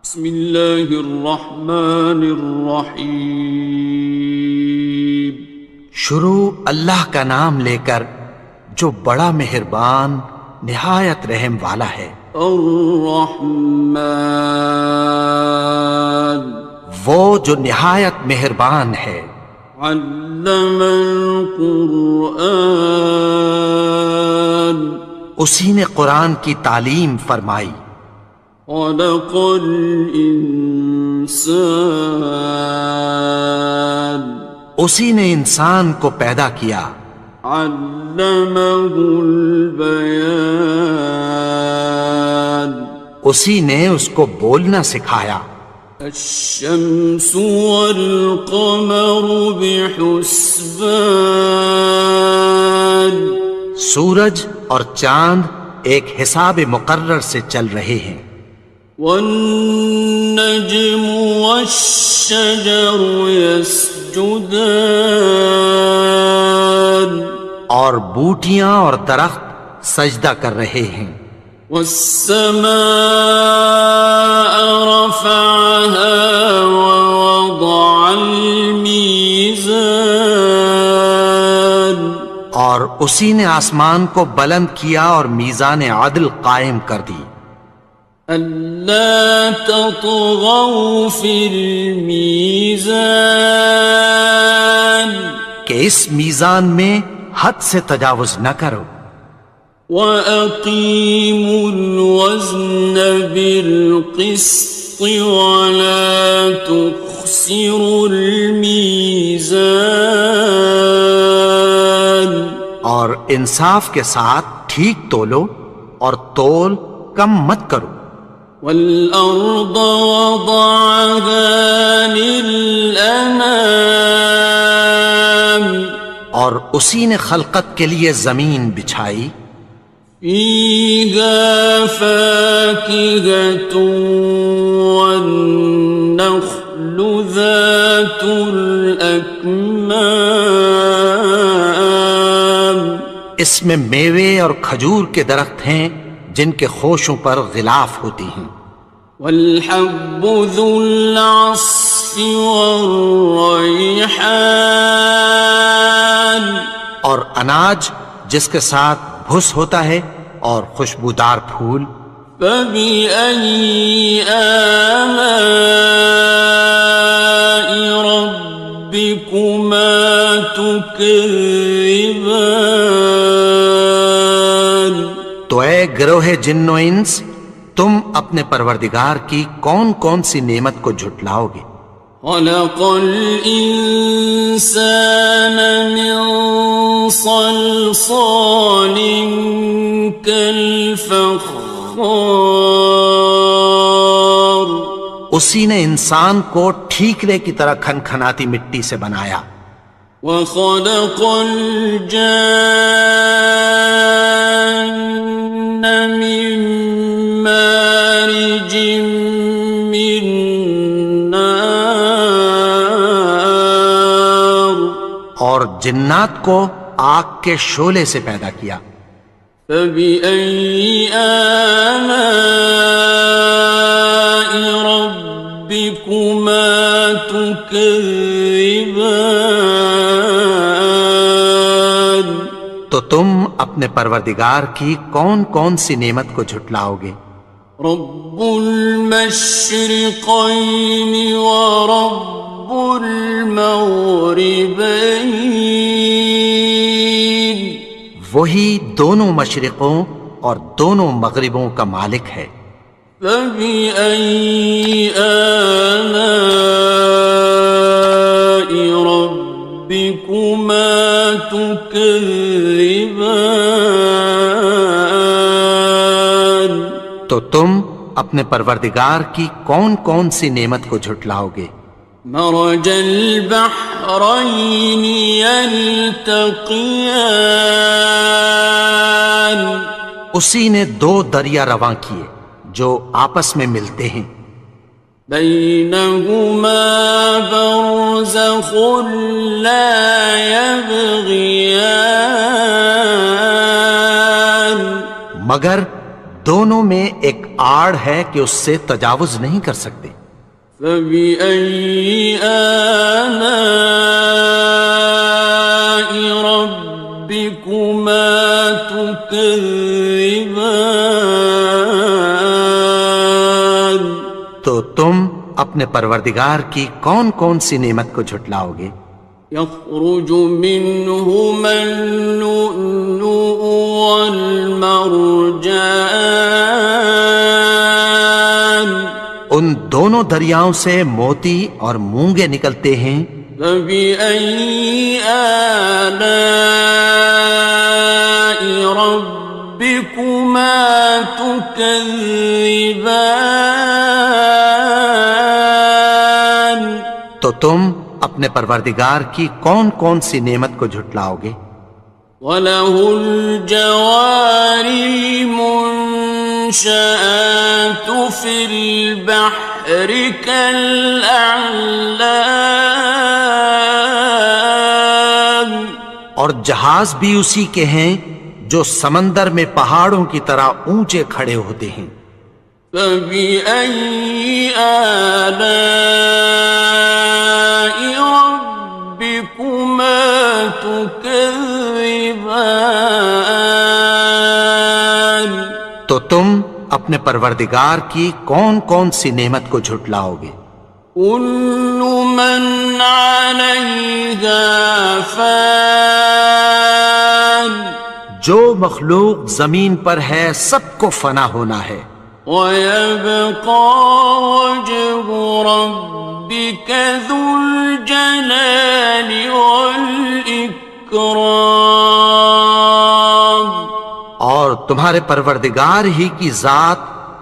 بسم اللہ الرحمن الرحیم۔ شروع اللہ کا نام لے کر جو بڑا مہربان نہایت رحم والا ہے۔ الرحمن، وہ جو نہایت مہربان ہے۔ علم القرآن، اسی نے قرآن کی تعلیم فرمائی۔ خلق الانسان، اسی نے انسان کو پیدا کیا۔ علمہ البیان، اسی نے اس کو بولنا سکھایا۔ الشمس والقمر بحسبان، سورج اور چاند ایک حساب مقرر سے چل رہے ہیں۔ والنجم والشجر يسجدان، اور بوٹیاں اور درخت سجدہ کر رہے ہیں۔ والسماء رفعها ووضع الميزان، اور اسی نے آسمان کو بلند کیا اور میزان عدل قائم کر دی۔ ألا تطغوا في الميزان، کہ اس میزان میں حد سے تجاوز نہ کرو۔ وَأَقِيمُوا الْوَزْنَ بِالْقِسْطِ وَلَا تُخْسِرُوا الْمِيزَانَ، اور انصاف کے ساتھ ٹھیک تولو اور تول کم مت کرو۔ وَالْأَرْضَ وَضَعَهَا لِلْأَنَامِ، اور اسی نے خلقت کے لیے زمین بچھائی۔ فِيهَا فَاكِهَةٌ وَالنَّخْلُ ذَاتُ الْأَكْمَامِ، اس میں میوے اور کھجور کے درخت ہیں جن کے خوشوں پر غلاف ہوتی ہیں۔ وَالْحَبُّ ذُو الْعَصْفِ وَالرَّيْحَانِ، اور اناج جس کے ساتھ بھس ہوتا ہے اور خوشبودار پھول۔ فَبِأَيِّ آلَاءِ رَبِّكُمَا تُكَذِّبَانِ، تو اے گروہ جن و انس، تم اپنے پروردگار کی کون کون سی نعمت کو جھٹلاؤ گے؟ خَلَقَ الْإِنسَانَ مِنْ صَلْصَالٍ كَالْفَخَّارِ، اسی نے انسان کو ٹھیکرے کی طرح کھنکھناتی مٹی سے بنایا۔ وَخَلَقَ الْجَانَّ مِن مَّارِجٍ مِّن نَّارٍ، اور جنات کو آگ کے شعلے سے پیدا کیا۔ فَبِأَيِّ آلَاءِ رَبِّكُمَا تُكَذِّبَانِ، تو تم اپنے پروردگار کی کون کون سی نعمت کو جھٹلاؤ گے؟ رب المشرقین ورب المغربین، وہی دونوں مشرقوں اور دونوں مغربوں کا مالک ہے۔ فَبِأَيِّ آلَاءِ رَبِّكُمَا تُكَذِّبَانِ، تو تم اپنے پروردگار کی کون کون سی نعمت کو جھٹلاؤ گے؟ مرج البحرین یلتقیان، اسی نے دو دریا رواں کیے جو آپس میں ملتے ہیں۔ بینہما برزخ لا یبغیان، مگر دونوں میں ایک آڑ ہے کہ اس سے تجاوز نہیں کر سکتے۔ فبأي آلاء ربكما تكذبان؟ تو تم اپنے پروردگار کی کون کون سی نعمت کو جھٹلاؤ گے؟ يخرج منهما اللؤلؤ والمرجان، ان دونوں دریاؤں سے موتی اور مونگے نکلتے ہیں۔ فبأي آلاء ربكما تكذبان؟ تو تم اپنے پروردگار کی کون کون سی نعمت کو جھٹلاؤ گے؟ وَلَهُ الْجَوَارِ الْمُنشَآتُ فِي الْبَحْرِ كَالْأَعْلَامِ، اور جہاز بھی اسی کے ہیں جو سمندر میں پہاڑوں کی طرح اونچے کھڑے ہوتے ہیں۔ فَبِأَيِّ آلَاءِ رَبِّكُمَا تُكَذِّبَانِ؟ تو تم اپنے پروردگار کی کون کون سی نعمت کو جھٹلاؤ گے؟ كُلُّ مَنْ عَلَيْهَا فَانٍ، جو مخلوق زمین پر ہے سب کو فنا ہونا ہے۔ وَيَبْقَى وَجْهُ رَبِّكَ ذُو الْجَلَالِ وَالْإِكْرَامِ، اور تمہارے پروردگار ہی کی ذات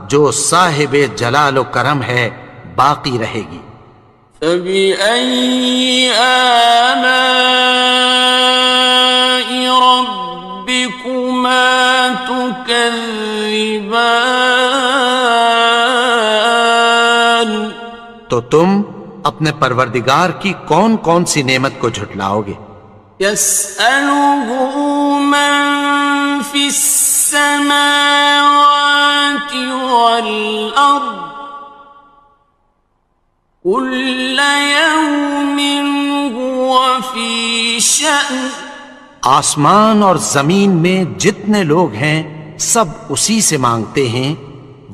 جو صاحب جلال و کرم ہے باقی رہے گی۔ فَبِأَيِّ آلَاءِ رَبِّكُمَا تُكَذِّبَانِ؟ تو تم اپنے پروردگار کی کون کون سی نعمت کو جھٹلاؤ گے؟ يَسْأَلُهُ مَن فِي السَّمَاوَاتِ وَالْأَرْضِ كُلَّ يَوْمٍ هُوَ فِي شَأْنٍ، آسمان اور زمین میں جتنے لوگ ہیں سب اسی سے مانگتے ہیں،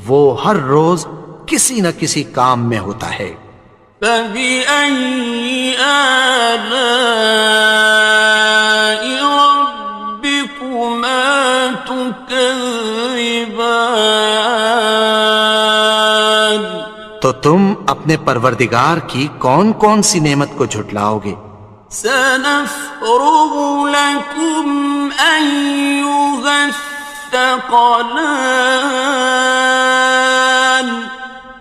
وہ ہر روز کسی نہ کسی کام میں ہوتا ہے۔ فَبِأَيِّ آلَاءِ رَبِّكُمَا تُكَذِّبَانِ؟ تو تم اپنے پروردگار کی کون کون سی نعمت کو جھٹلاؤ گے؟ سَنَفْرُغُ لَكُمْ أَيُّهَ الثَّقَلَانِ،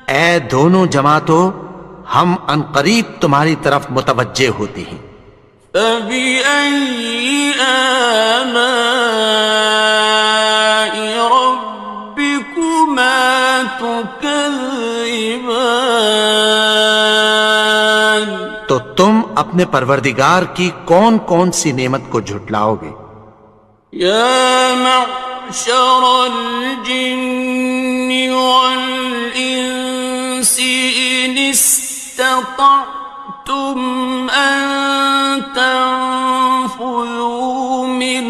اے دونوں جماعتوں، ہم عنقریب تمہاری طرف متوجہ ہوتے ہیں۔ فَبِأَيِّ آلَاءِ رَبِّكُمَا تُكَذِّبَانِ؟ تو تم اپنے پروردگار کی کون کون سی نعمت کو جھٹلاؤ گے؟ يَا مَعْشَرَ الْجِنِّ وَالْإِنسِ إِنِ اسْتَطَعْتُمْ أَن تَنفُذُوا مِنْ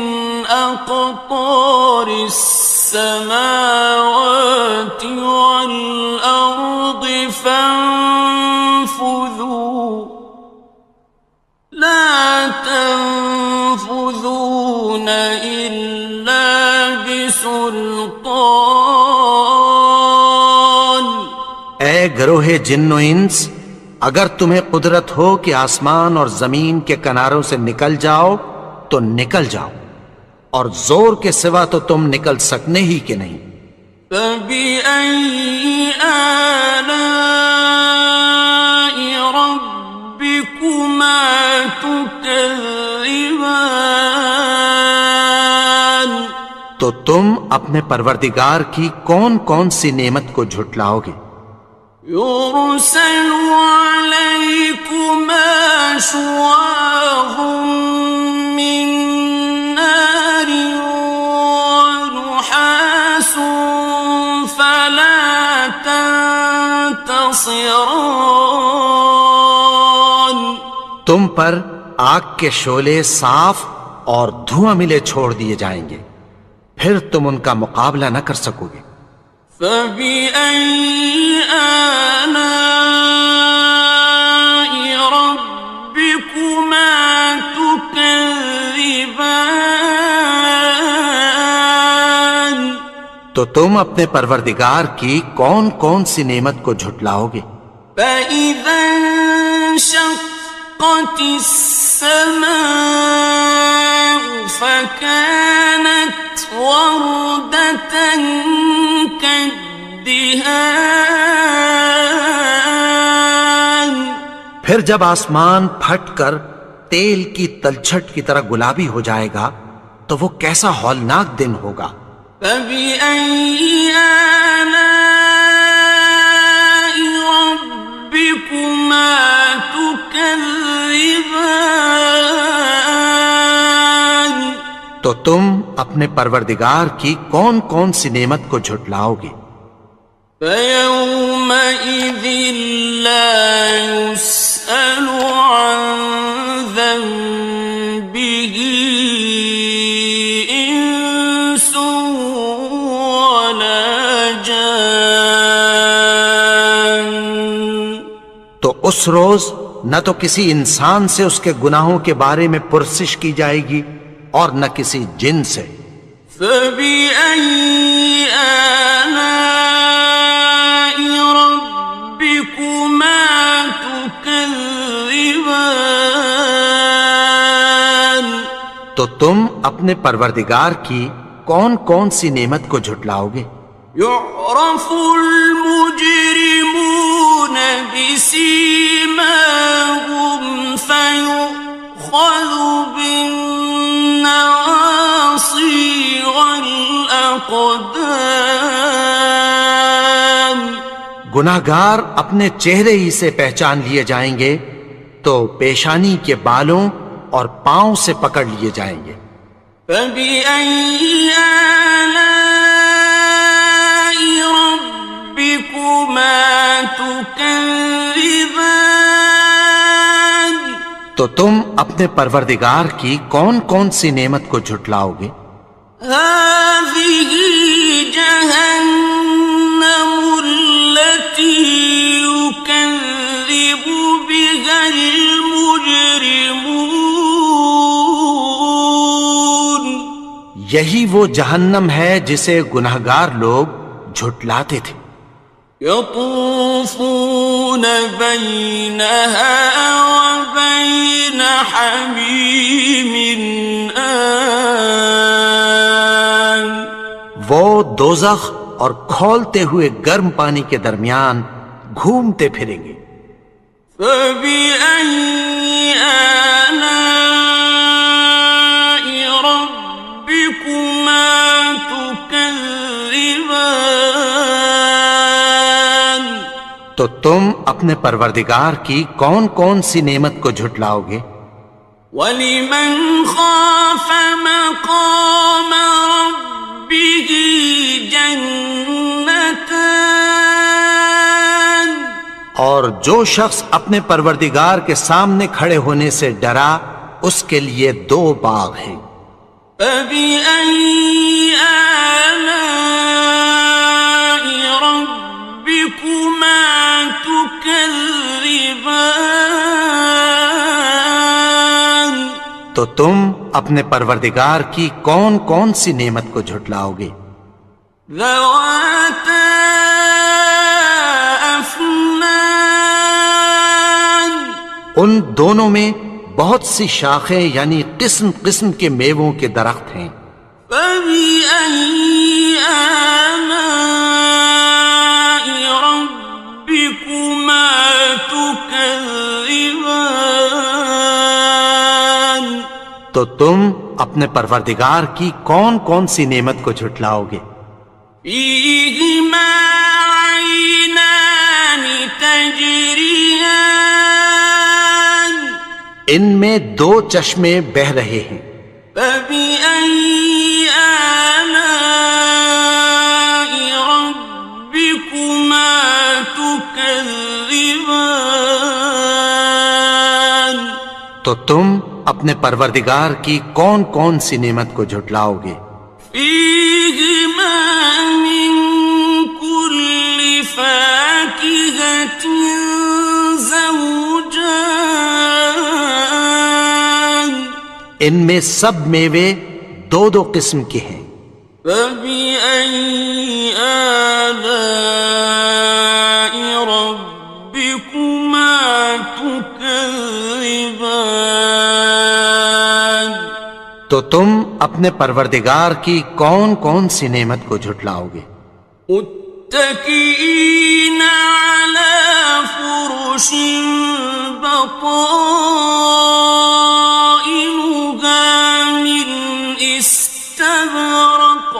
أَقْطَارِ السَّمَاوَاتِ وَالْأَرْضِ فَانفُذُوا لَا تَنفُذُونَ إِلَّا بِسُلْطَانٍ۔ اے گروہ جن و انس، اگر تمہیں قدرت ہو کہ آسمان اور زمین کے کناروں سے نکل جاؤ تو نکل جاؤ، اور زور کے سوا تو تم نکل سکنے ہی کہ نہیں۔ فَبِأَيِّ آلَاءِ رَبِّكُمَا تُكَذِّبَانِ؟ تو تم اپنے پروردگار کی کون کون سی نعمت کو جھٹلاؤ گے؟ يُرْسَلُ عَلَيْكُمَا شُوَاظٌ مِّن نَّارٍ وَنُحَاسٌ فَلَا ينتصران تم پر آگ کے شعلے صاف اور دھواں ملے چھوڑ دیے جائیں گے، پھر تم ان کا مقابلہ نہ کر سکو گے۔ فبأي آلاء ربكما تكذبان تو تم اپنے پروردگار کی کون کون سی نعمت کو جھٹلاؤ گے؟ فإذا انشقت السماء فكانت وردة كالدهان پھر جب آسمان پھٹ کر تیل کی تلچھٹ کی طرح گلابی ہو جائے گا تو وہ کیسا ہولناک دن ہوگا۔ فبأي آلاء ربكما تكذبان تو تم اپنے پروردگار کی کون کون سی نعمت کو جھٹلاؤ گے؟ فيومئذ لا يسأل عن ذنبه إنس ولا جان تو اس روز نہ تو کسی انسان سے اس کے گناہوں کے بارے میں پرسش کی جائے گی اور نہ کسی جن سے۔ فبأي آلاء ربكما تكذبان تو تم اپنے پروردگار کی کون کون سی نعمت کو جھٹلاؤ گے؟ يعرف المجرمون بسيماهم فيؤخذ بالنواصي والأقدام گناہگار اپنے چہرے ہی سے پہچان لیے جائیں گے تو پیشانی کے بالوں اور پاؤں سے پکڑ لیے جائیں گے۔ فبأي آلاء ربكما تكذبان تو تم اپنے پروردگار کی کون کون سی نعمت کو جھٹلاؤ گے؟ هذه جهنم التي يكذب بها المجرمون یہی وہ جہنم ہے جسے گناہگار لوگ جھٹلاتے تھے۔ يطوفون بينها وبين حميم آن وہ دوزخ اور کھولتے ہوئے گرم پانی کے درمیان گھومتے پھریں گے۔ فبأي آلاء ربكما تكذبان تو تم اپنے پروردگار کی کون کون سی نعمت کو جھٹلاؤ گے؟ وَلِمَنْ خَافَ مَقَامَ رَبِّهِ جَنَّتَانِ اور جو شخص اپنے پروردگار کے سامنے کھڑے ہونے سے ڈرا اس کے لیے دو باغ ہیں۔ فَبِأَيِّ آلَاءِ رَبِّكُمَا تُكَذِّبَانِ تو تم اپنے پروردگار کی کون کون سی نعمت کو جھٹلاؤ گے؟ ذَوَاتَا أَفْنَانٍ ان دونوں میں بہت سی شاخیں یعنی قسم قسم کے میووں کے درخت ہیں۔ فَبِأَيِّ آلَاءِ رَبِّكُمَا تُكَذِّبَانِ تو تم اپنے پروردگار کی کون کون سی نعمت کو جھٹلاؤ گے؟ فِيهِمَا عَيْنَانِ تَجْرِيَانِ ان میں دو چشمے بہہ رہے ہیں۔ فَبِأَيِّ آلَاءِ رَبِّكُمَا تُكَذِّبَانِ تو تم اپنے پروردگار کی کون کون سی نعمت کو جھٹلاؤ گے؟ فیہما من کل فاکہۃ زوجان، ان میں سب میوے دو دو قسم کے ہیں۔ فبأي آلاء ربكما تكذبان، تو تم اپنے پروردگار کی کون کون سی نعمت کو جھٹلاؤ گے؟ متكئين على فرش بطائنها من استبرق،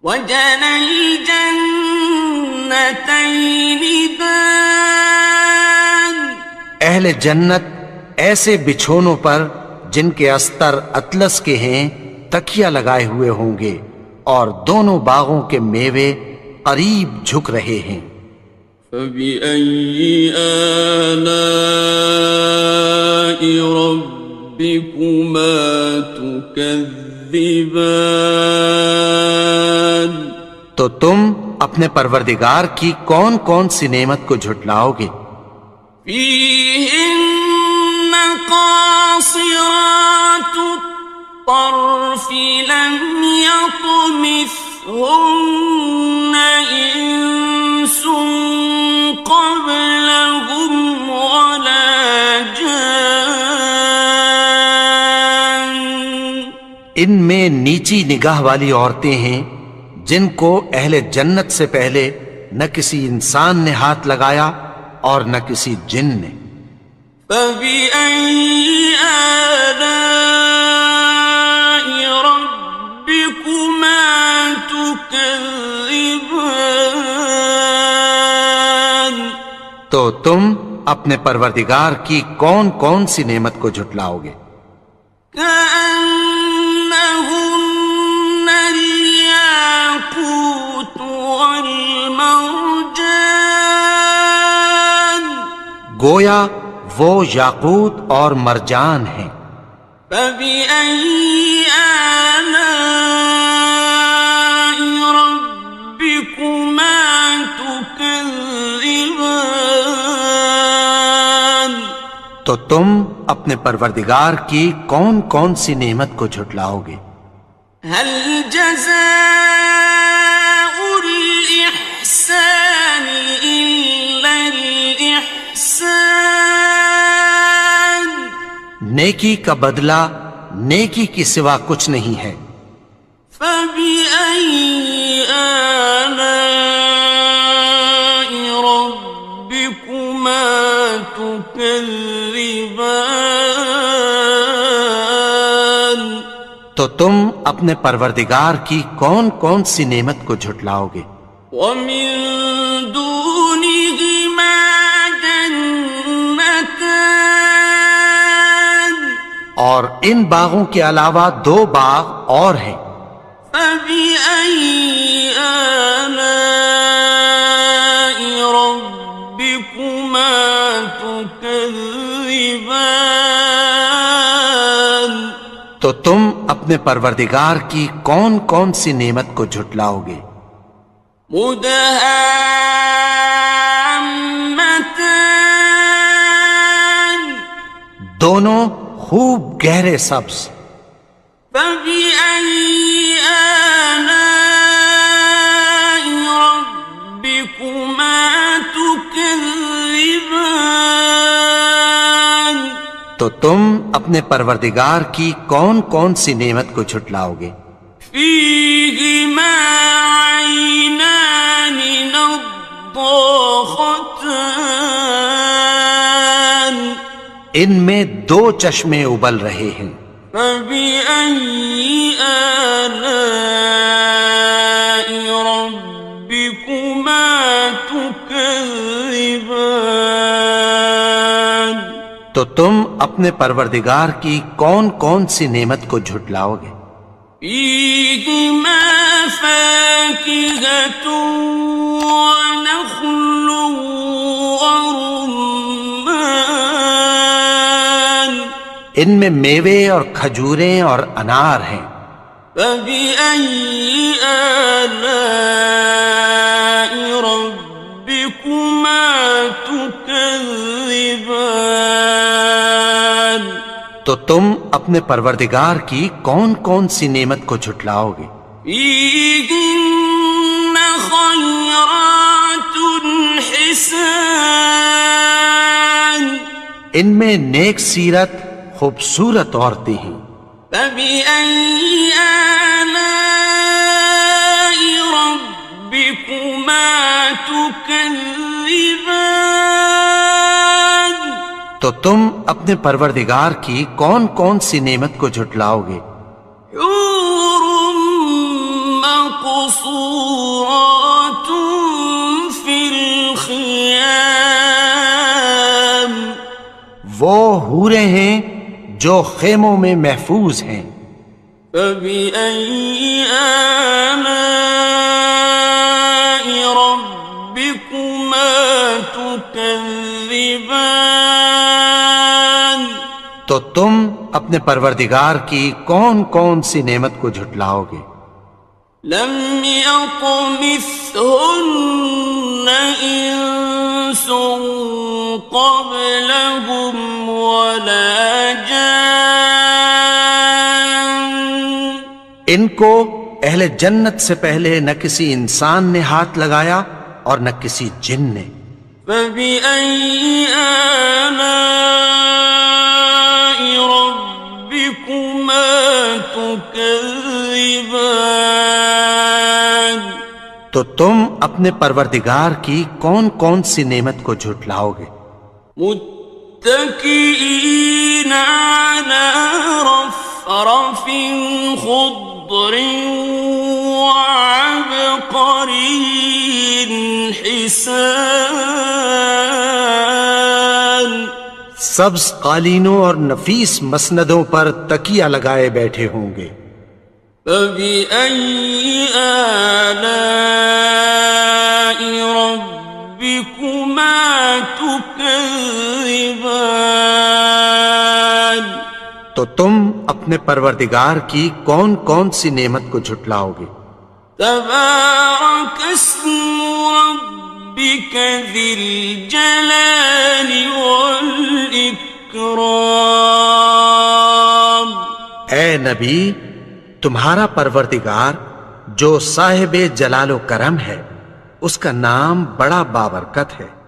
وجنى الجنتين دان، اہل جنت ایسے بچھونوں پر جن کے استر اطلس کے ہیں تکیہ لگائے ہوئے ہوں گے، اور دونوں باغوں کے میوے قریب جھک رہے ہیں۔ فبأي آلاء ربكما تكذبان، تو تم اپنے پروردگار کی کون کون سی نعمت کو جھٹلاؤ گے؟ فيهن قاصرات الطرف لم يطمثهن إنس قبلهم ولا جان، ان میں نیچی نگاہ والی عورتیں ہیں جن کو اہل جنت سے پہلے نہ کسی انسان نے ہاتھ لگایا اور نہ کسی جن نے۔ فبأي آلاء ربكما تكذبان، تو تم اپنے پروردگار کی کون کون سی نعمت کو جھٹلاؤ گے؟ كأنهن الياقوت والمرجان، گویا وہ یاقوت اور مرجان ہیں۔ فبأي آلاء ربكما تكذبان، تو تم اپنے پروردگار کی کون کون سی نعمت کو جھٹلاؤ گے؟ هل جزاء الإحسان إلا الإحسان، نیکی کا بدلہ نیکی کی سوا کچھ نہیں ہے۔ فبأي آلاء ربكما تكذبان، تو تم اپنے پروردگار کی کون کون سی نعمت کو جھٹلاؤ گے؟ ومن دونهما جنتان، اور ان باغوں کے علاوہ دو باغ اور ہیں۔ فبأي آلاء ربكما تكذبان، تو تم اپنے پروردگار کی کون کون سی نعمت کو جھٹلاؤ گے؟ مدهامتان، دونوں خوب گہرے سبز۔ فبأي آلاء ربكما تكذبان، تو تم اپنے پروردگار کی کون کون سی نعمت کو جھٹلاؤ گے؟ فيهما عينان نضاختان، ان میں دو چشمے ابل رہے ہیں۔ فبأي آلاء ربكما تكذبان، تو تم اپنے پروردگار کی کون کون سی نعمت کو جھٹلاؤ گے؟ فيهما فاكهة ونخل ورمان، ان میں میوے اور کھجوریں اور انار ہیں۔ فبأي آلاء ربكما تكذبان؟ تو تم اپنے پروردگار کی کون کون سی نعمت کو جھٹلاؤ گے؟ فيهن خيرات حسان، ان میں نیک سیرت خوبصورت عورتیں ہیں۔ فبأي آلاء ربكما تكذبان؟ تو تم اپنے پروردگار کی کون کون سی نعمت کو جھٹلاؤ گے؟ حور مقصورات في الخيام، وہ حوریں ہیں جو خیموں میں محفوظ ہیں۔ فبأي آلاء ربكما تكذبان؟ تو تم اپنے پروردگار کی کون کون سی نعمت کو جھٹلاؤ گے؟ لم يطمثهن إنس قبلهم ولا جان، ان کو اہل جنت سے پہلے نہ کسی انسان نے ہاتھ لگایا اور نہ کسی جن نے۔ فبأي آلاء ربكما تكذبان؟ تو تم اپنے پروردگار کی کون کون سی نعمت کو جھٹلاؤ گے؟ متكئين على رفرف خضر وعبقري حسان، سبز قالینوں اور نفیس مسندوں پر تکیہ لگائے بیٹھے ہوں گے۔ فبأي آلاء ربكما تكذبان؟ تو تم اپنے پروردگار کی کون کون سی نعمت کو جھٹلاؤ گے؟ تبارك اسم ربك ذي الجلال والإكرام۔ اے نبی، تمہارا پروردگار جو صاحب جلال و کرم ہے، اس کا نام بڑا بابرکت ہے۔